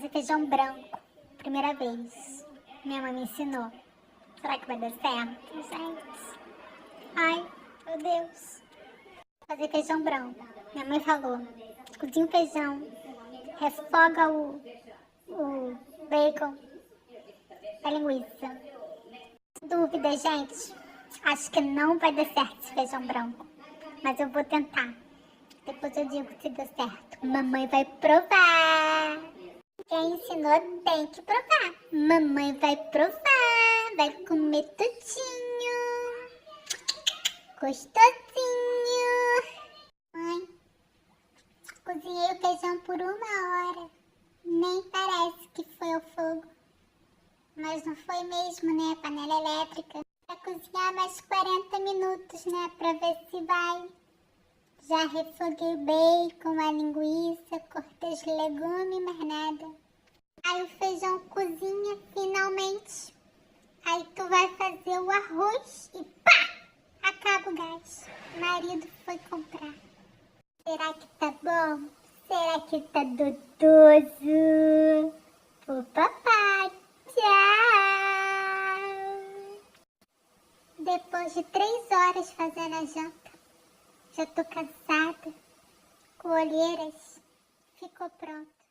fazer feijão branco. Primeira vez. Minha mãe me ensinou. Será que vai dar certo, gente? Ai, meu Deus. Fazer feijão branco. Minha mãe falou. Cozinha o feijão. Refoga o bacon. A linguiça. Dúvida, gente. Acho que não vai dar certo esse feijão branco. Mas eu vou tentar. Depois eu digo se deu certo. Mamãe vai provar. Quem ensinou tem que provar. Mamãe vai provar. Vai comer tudinho. Gostosinho. Mãe, cozinhei o feijão por 1 hora. Nem parece que foi ao fogo. Mas não foi mesmo, né? Panela elétrica. Pra cozinhar mais 40 minutos, né? Pra ver se vai. Já refoguei o bacon, a linguiça, cortei os legumes, mais nada. Aí o feijão cozinha finalmente. Aí tu vai fazer o arroz e pá! Acaba o gás. O marido foi comprar. Será que tá bom? Será que tá gostoso? Ô papai, tchau! Depois de 3 horas fazendo a janta, já tô cansada, com olheiras, ficou pronto.